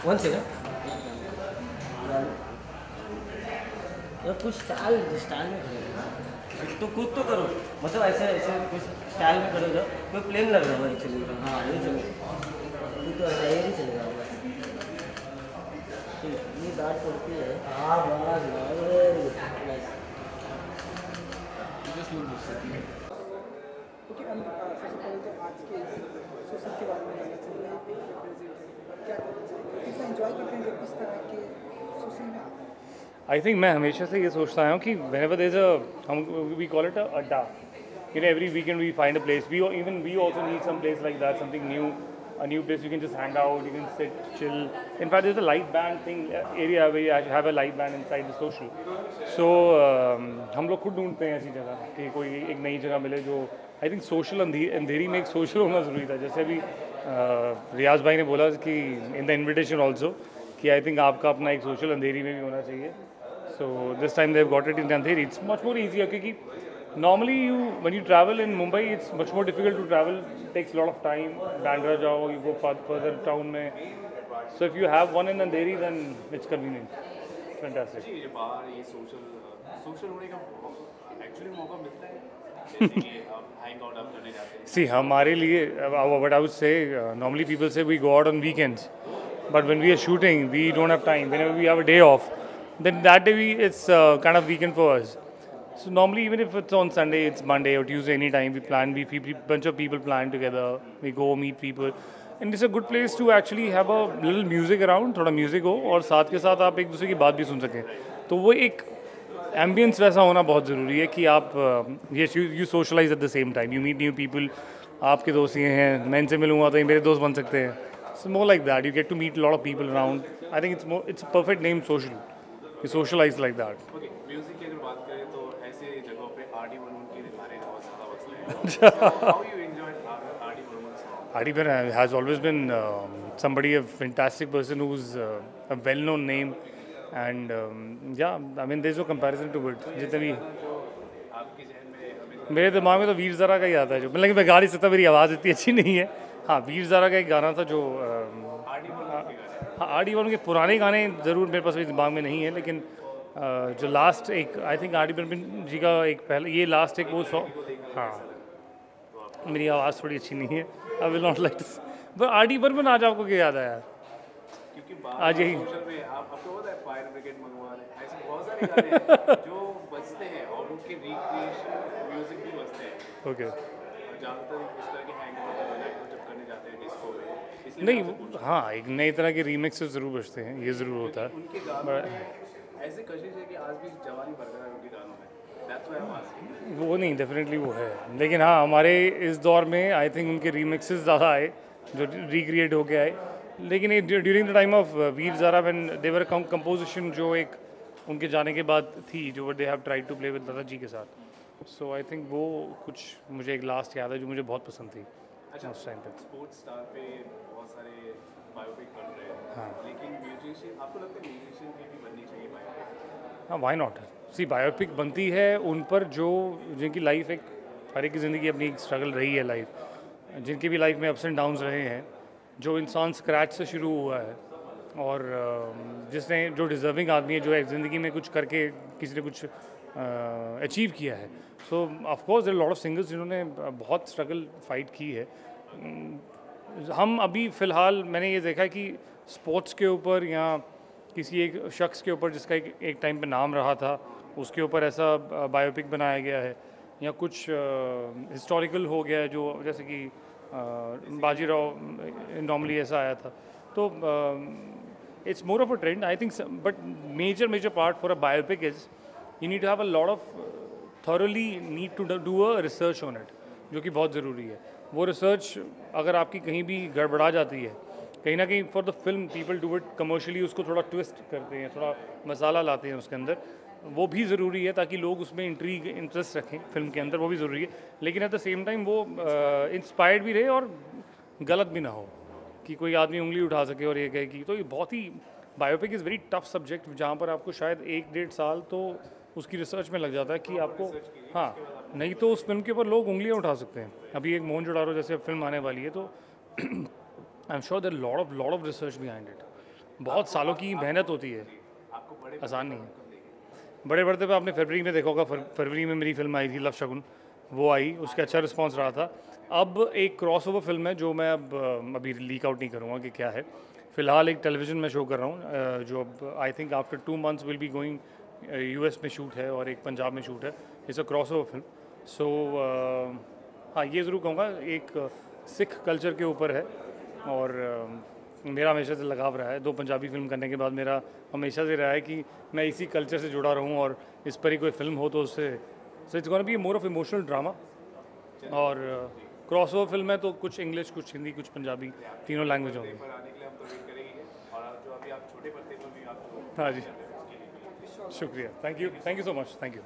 One second. यार कुछ style style में खड़े तो खुद तो करो, मतलब ऐसे ऐसे कुछ स्टाइल में खड़े हो जाओ। कोई प्लेन लग रहा है एक्चुअली। हाँ ये चलेगा, तू तो ऐसा ही चलेगा। ये दाढ़ पड़ती है। हाँ बस बस। ओके, सबसे पहले तो आज के इस सोशल के बारे में जानना चाहिए। रिप्रेजेंट क्या करना चाहिए, कितना एंजॉय करते हैं जब इस तरह के सोशल में आते हैं? आई थिंक मैं हमेशा से ये सोचता आया हूँ कि whenever there's a हम वी कॉल इट अड्डा, you know, every weekend we find a place. We also need some place like that, something new, a new place you can just hang out, you can sit, chill. In fact, there's a light band thing area where you have a light band inside the social. So हम लोग खुद ढूंढते हैं ऐसी जगह कि कोई एक नई जगह मिले जो आई थिंक सोशल अंधेरी में एक सोशल होना ज़रूरी था। जैसे अभी रियाज भाई ने बोला कि इन द इन्विटेशन ऑल्सो कि आई थिंक आपका अपना एक सोशल अंधेरी में भी होना चाहिए। So this time they've got it in Andheri. It's much more easier because normally when you travel in Mumbai, it's much more difficult to travel. It takes a lot of time. Bandra jao, you go further town में. So if you have one in Andheri, then it's convenient. Fantastic. ये बाहर ये social होने का actually मौका मिलता है, जैसे कि आप हैंग आउट आप करने जाते हैं। See, हमारे लिए what I would say, normally people say we go out on weekends, but when we are shooting, we don't have time. Whenever we have a day off, then that day it's kind of weekend for us. So normally even if it's on Sunday, it's Monday or Tuesday, anytime we plan, bunch of people plan together, we go meet people, and it's a good place to actually have a little music around, थोड़ा music हो और साथ के साथ आप एक दूसरे की बात भी सुन सकें। तो वो एक एम्बियंस वैसा होना बहुत ज़रूरी है कि आप you socialise at the same time, you meet new people. आपके दोस्त ये हैं, मैं इनसे मिलूंगा तो ये मेरे दोस्त बन सकते हैं। So more like that, you get to meet lot of people around. I think it's perfect name social, you socialize like that. Okay, music की अगर बात करें तो ऐसे जगहों पे आर.डी. बर्मन के गाने बहुत ज़्यादा बजते हैं। How you enjoy R D. Burman song? R.D. Burman has always been somebody, a fantastic person who's a well-known name, and yeah, I mean there's no comparison to it. जितने भी आपके जहन में हमें मेरे दिमाग में तो वीर ज़रा का ही आता है जो, मतलब मैं गा नहीं सकता, मेरी आवाज़ इतनी अच्छी नहीं है। हाँ, वीर ज़रा का एक गाना था जो आर.डी. बर्मन के गाने हाँ, R.D. बर्मन के पुराने गाने ज़रूर मेरे पास भी दिमाग में नहीं है, लेकिन जो लास्ट एक आई थिंक R.D. बर्मन जी का एक पहले ये लास्ट एक वो सॉन्ग। हाँ, मेरी आवाज़ थोड़ी अच्छी नहीं है, I will not like this, but R.D. Burman आज आपको क्या याद आया? क्योंकि आज यही सोशल में आपको पता है फायर ब्रिगेड मंगवा रहे, ऐसे बहुत सारे गाने हैं जो बजते हैं और उनके रिक्रिएशन म्यूजिक भी बजते हैं। ओके। और ज़्यादातर इस तरह के हैंग आउट जब करने जाते हैं डिस्को में, इसलिए नहीं मैं आपसे पूछ हाँ, एक नई तरह के रीमिक्सेस ज़रूर बजते हैं, ये ज़रूर होता रहा हूँ। है। उनके गानों में ऐसे कशिश है कि आज भी जवानी बरकरार है उनके गानों में। That's why I am asking. वो नहीं, डेफिनेटली वो है, लेकिन हाँ हमारे इस दौर में आई थिंक उनके रीमिक्सेस ज़्यादा आए जो रिक्रिएट होके आए। लेकिन during the time of Veer Zaara when they were composition जो एक उनके जाने के बाद थी, जो they have tried to play with Lata ji के साथ। सो आई थिंक वो कुछ मुझे एक लास्ट याद है जो मुझे बहुत पसंद थी अच्छा, उस टाइम पे। स्पोर्ट्स स्टार पे बहुत सारे बायोपिक बन रहे हैं, हाँ। लेकिन म्यूजिशियन, आपको लगता है म्यूजिशियन की भी बननी चाहिए बायोपिक? हाँ, वाई नॉट। सी, बायोपिक बनती है उन पर जो जिनकी लाइफ एक हर एक की ज़िंदगी अपनी एक स्ट्रगल रही है लाइफ, जिनकी भी लाइफ में अप्स एंड डाउन्स रहे हैं, जो इंसान स्क्रैच से शुरू हुआ है और जिसने जो डिज़र्विंग आदमी है जो एक ज़िंदगी में कुछ करके किसी ने कुछ अचीव किया है। So of course there lot of singers जिन्होंने बहुत स्ट्रगल फाइट की है। हम अभी फ़िलहाल मैंने ये देखा कि स्पोर्ट्स के ऊपर या किसी एक शख्स के ऊपर जिसका एक टाइम पे नाम रहा था उसके ऊपर ऐसा बायोपिक बनाया गया है, या कुछ हिस्टोरिकल हो गया है जो जैसे कि बाजीराव नॉर्मली ऐसा आया था। तो it's more of a trend I think, but major part for a biopic is you need to have a lot of thoroughly need to do a research on it, जो कि बहुत ज़रूरी है। वो रिसर्च अगर आपकी कहीं भी गड़बड़ा जाती है, कहीं ना कहीं for the film people do it commercially, उसको थोड़ा ट्विस्ट करते हैं, थोड़ा मसाला लाते हैं उसके अंदर, वो भी ज़रूरी है ताकि लोग उसमें इंटरेस्ट रखें फिल्म के अंदर, वो भी ज़रूरी है। लेकिन एट द सेम टाइम वो इंस्पायर्ड भी रहे और गलत भी ना हो कि कोई आदमी उंगली उठा सके और ये कहे कि, तो ये बहुत ही biopic is very tough subject जहाँ पर आपको शायद 1-1.5 साल तो उसकी रिसर्च में लग जाता है कि आपको, हाँ, नहीं तो उस फिल्म के ऊपर लोग उंगलियाँ उठा सकते हैं। अभी एक मोहनजोदाड़ो जैसे फिल्म आने वाली है, तो I am sure there lot of research behind it. बहुत सालों की मेहनत होती है, आपको बड़े आसान नहीं है। बड़े पर्दे पे आपने फरवरी में देखा होगा, फरवरी में मेरी फिल्म आई थी लव शगुन, वो आई, उसका अच्छा रिस्पांस रहा था। अब एक क्रॉसओवर फिल्म है जो मैं अब अभी लीक आउट नहीं करूँगा कि क्या है। फ़िलहाल एक टेलीविज़न में शो कर रहा हूँ जो अब I think after 2 months will be going US में शूट है और एक पंजाब में शूट है। It's a crossover film. So हाँ, ये ज़रूर कहूँगा एक सिख कल्चर के ऊपर है और मेरा हमेशा से लगाव रहा है। 2 पंजाबी फिल्म करने के बाद मेरा हमेशा से रहा है कि मैं इसी कल्चर से जुड़ा रहूं और इस पर ही कोई फिल्म हो तो उससे it's gonna be more of emotional drama. और क्रॉसओवर फिल्म है तो कुछ इंग्लिश, कुछ हिंदी, कुछ पंजाबी, तीनों लैंग्वेज होंगी। पर आने के लिए हम तो वेट करेंगे और जो अभी आप छोटे पर्दे पर भी आपको हाँ जी, शुक्रिया, thank you so much, thank you.